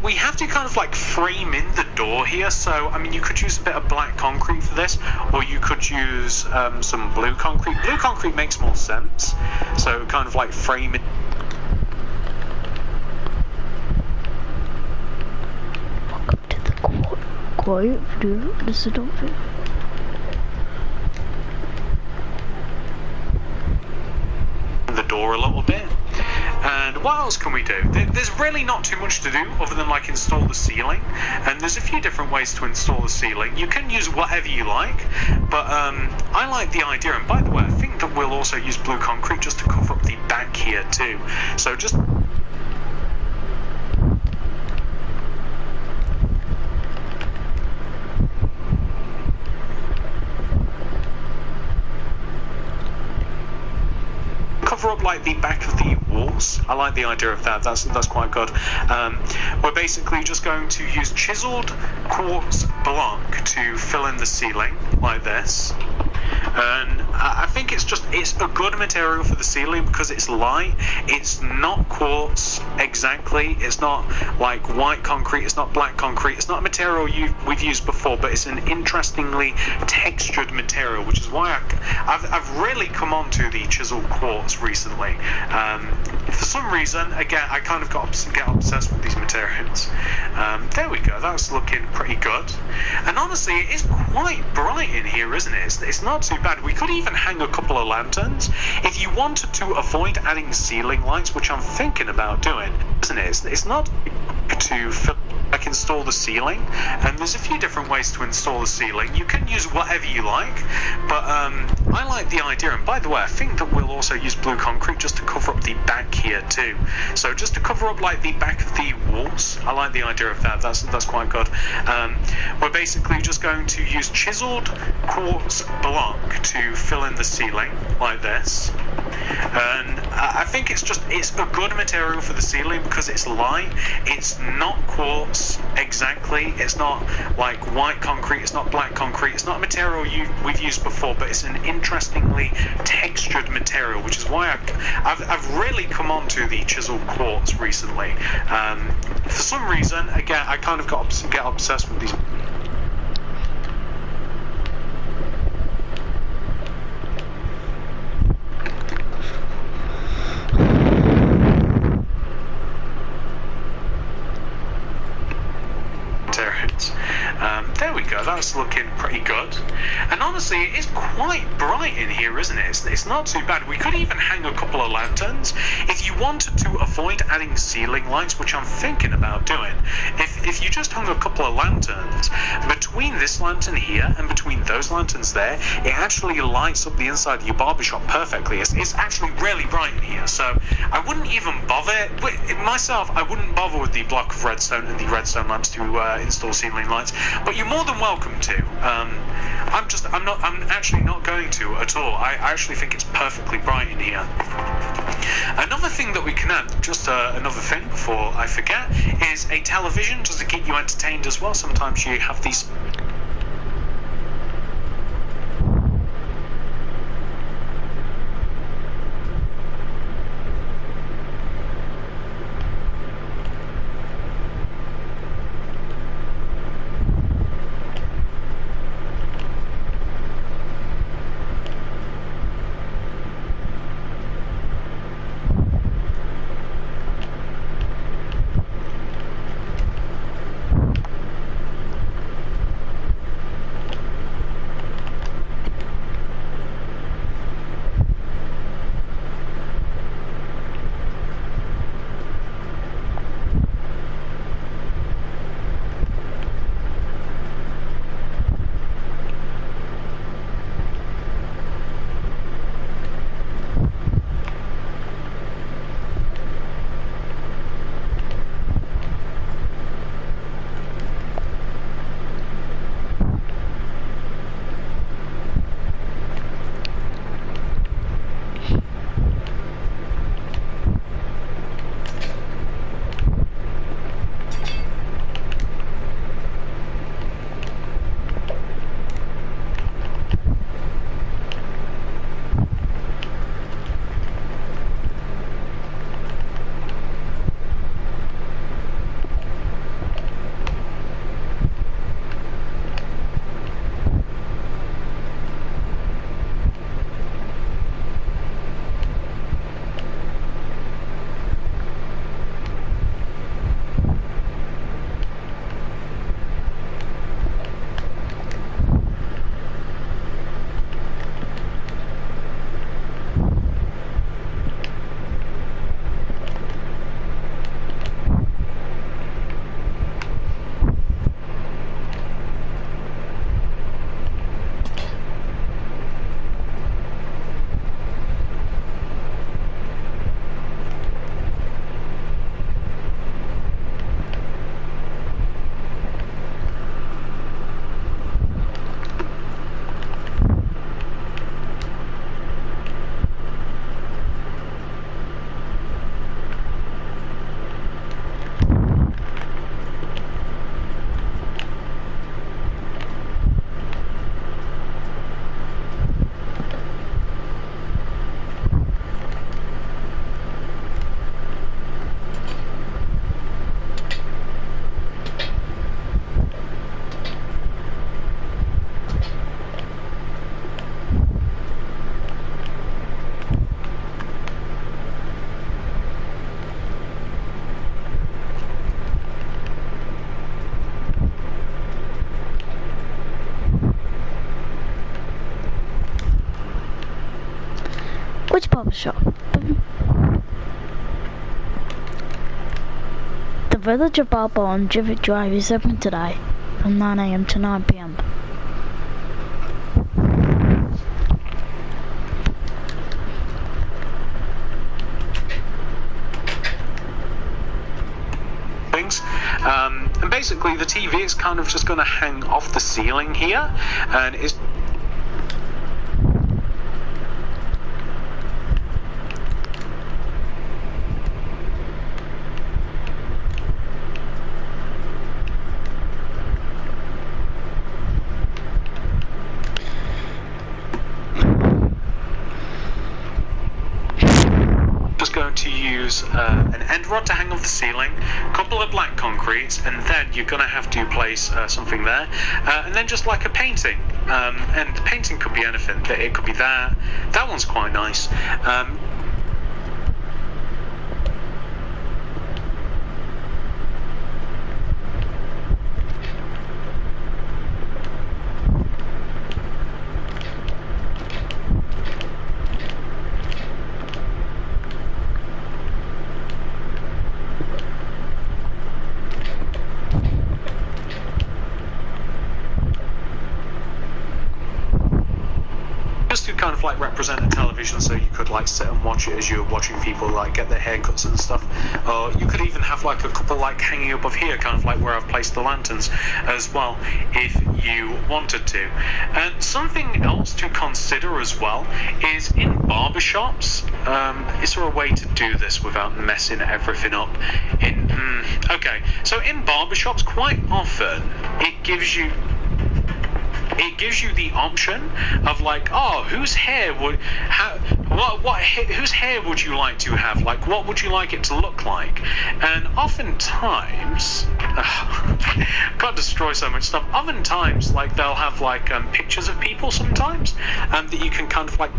We have to kind of like frame in the door here, so I mean you could use a bit of black concrete for this, or you could use some blue concrete. Blue concrete makes more sense, so kind of like frame it. Welcome to the quiet view. This is not it. The door a little bit. And what else can we do? There's really not too much to do other than like install the ceiling, and there's a few different ways to install the ceiling. You can use whatever you like, but I like the idea, and by the way I think that we'll also use blue concrete just to cover up the back here too, so just cover up like the back of the walls. I like the idea of that. That's quite good. We're basically just going to use chiseled quartz block to fill in the ceiling like this. And I think it's a good material for the ceiling because it's light. It's not quartz exactly. It's not like white concrete. It's not black concrete. It's not a material we've used before, but it's an interestingly textured material, which is why I've really come on to the chiseled quartz recently. For some reason, again, I kind of get obsessed with these materials. There we go. That's looking pretty good. And honestly, it is quite bright in here, isn't it? It's not too bad. We could even hang a couple of lanterns if you wanted to avoid adding ceiling lights, which I'm thinking about doing, isn't it? It's not to like install the ceiling, and there's a few different ways to install the ceiling. You can use whatever you like, but I like the idea, and by the way I think that we'll also use blue concrete just to cover up the back here too, so just to cover up like the back of the walls. I like the idea of that. That's quite good. We're basically just going to use chiseled quartz block to fill in the ceiling like this, and I think it's a good material for the ceiling because it's light. It's not quartz exactly. It's not like white concrete. It's not black concrete. It's not a material we've used before, but it's an interestingly textured material, which is why I've really come on to the chiseled quartz recently. For some reason, again, I kind of get obsessed with these. There we go, that's looking pretty good. And honestly, it is quite bright in here, isn't it? It's not too bad. We could even hang a couple of lanterns if you wanted to avoid adding ceiling lights, which I'm thinking about doing. If you just hung a couple of lanterns between this lantern here and between those lanterns there, it actually lights up the inside of your barbershop perfectly. It's actually really bright in here, so I wouldn't even bother. Myself, I wouldn't bother with the block of redstone and the redstone lamps to install ceiling lights, but you're more than welcome to. I'm actually not going to at all. I actually think it's perfectly bright in here. Another thing that we can add, just another thing before I forget, is a television just to keep you entertained as well. Sometimes you have these. barbershop. The Village of Barber on Jivet Drive is open today from 9 AM to 9 PM. And basically the TV is kind of just going to hang off the ceiling here, and it's going to use an end rod to hang off the ceiling, a couple of black concretes, and then you're going to have to place something there, and then just like a painting, and the painting could be anything. It could be that one's quite nice. Just to kind of like represent a television, so you could like sit and watch it as you're watching people like get their haircuts and stuff. Or you could even have like a couple like hanging above here, kind of like where I've placed the lanterns as well, if you wanted to. And something else to consider as well is in barbershops, is there a way to do this without messing everything up? Okay, so in barbershops quite often it gives you the option of like, oh, whose hair would whose hair would you like to have? Like, what would you like it to look like? And oftentimes, can't destroy so much stuff. Oftentimes, like they'll have like pictures of people sometimes, that you can kind of like.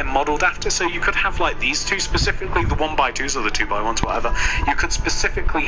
Modeled after, so you could have like these two specifically, the 1x2s or the 2x1s, whatever. You could specifically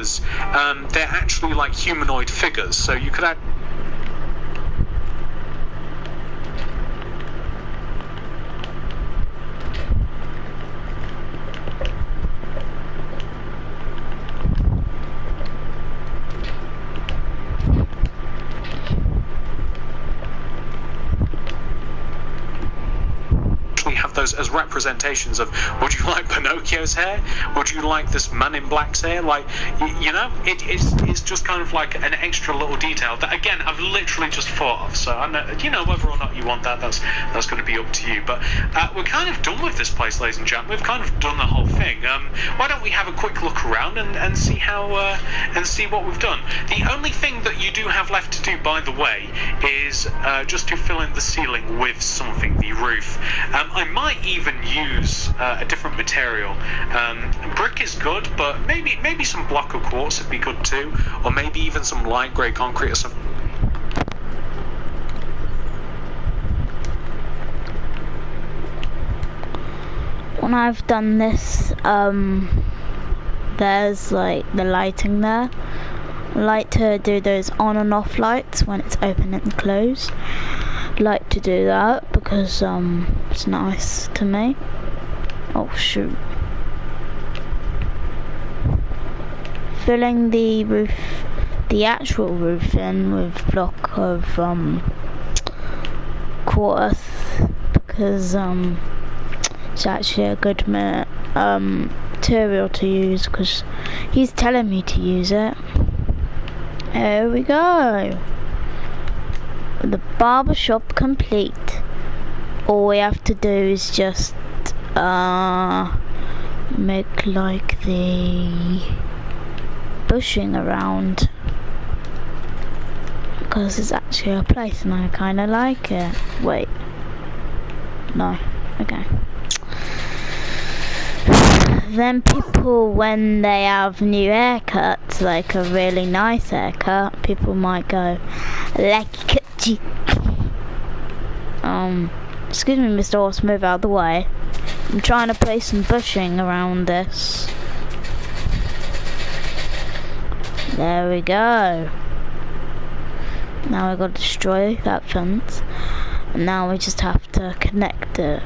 others, they're actually like humanoid figures. So you could have those as representations of, would you like Pinocchio's hair? Would you like this Man in Black's hair? Like, you know, it's just kind of like an extra little detail that, again, I've literally just thought of. So I know, you know, whether or not you want that, that's going to be up to you. But we're kind of done with this place, ladies and gentlemen. We've kind of done the whole thing. Why don't we have a quick look around and see how and see what we've done? The only thing that you do have left to do, by the way, is just to fill in the ceiling with something, the roof. I might even use a different material. Brick is good, but maybe some block of quartz would be good too, or maybe even some light grey concrete or something. When I've done this, there's like the lighting there. I like to do those on and off lights when it's open and closed. Like to do that because it's nice to me. Oh shoot. Filling the roof, the actual roof in with block of quartz because it's actually a good material to use because he's telling me to use it. There we go. The barbershop complete. All we have to do is just make like the bushing around because it's actually a place and I kind of like it. Wait, no, okay. Then people, when they have new haircuts, like a really nice haircut, people might go like, excuse me, Mr. Horse, move out of the way. I'm trying to place some bushing around this. There we go. Now we've got to destroy that fence. And now we just have to connect it.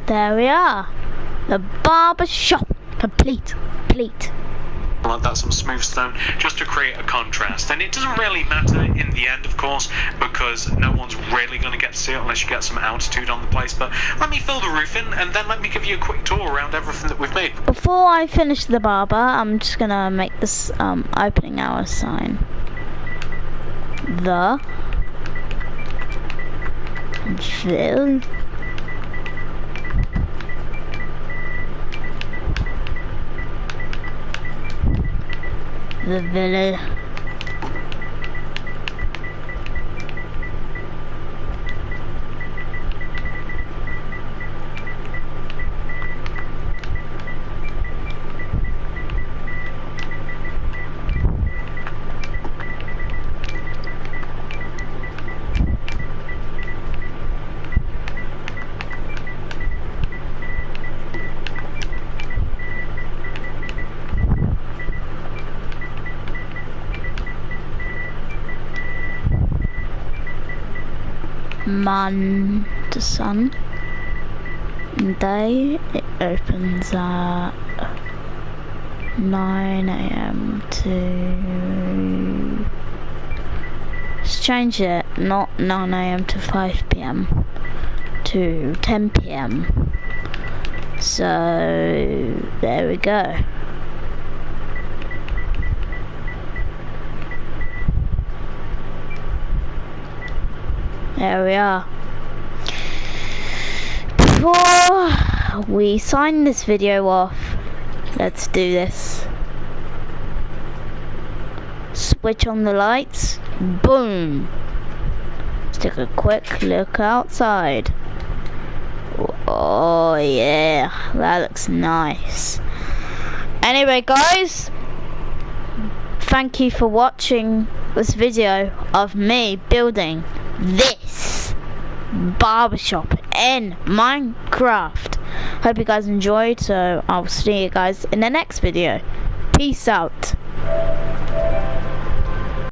There we are. The barber shop complete. Like that, some smooth stone, just to create a contrast. And it doesn't really matter in the end, of course, because no one's really going to get to see it unless you get some altitude on the place. But let me fill the roof in, and then let me give you a quick tour around everything that we've made. Before I finish the barber, I'm just going to make this opening hour sign. The village. Sun day, it opens at 9 AM to, let's change it, not 9 AM to 5 PM to 10 PM. So there we go. There we are. before we sign this video off, let's do this. Switch on the lights. Boom. Let's take a quick look outside. Oh yeah, that looks nice. Anyway guys, thank you for watching this video of me building this barbershop in Minecraft. Hope you guys enjoyed, so I'll see you guys in the next video. Peace out.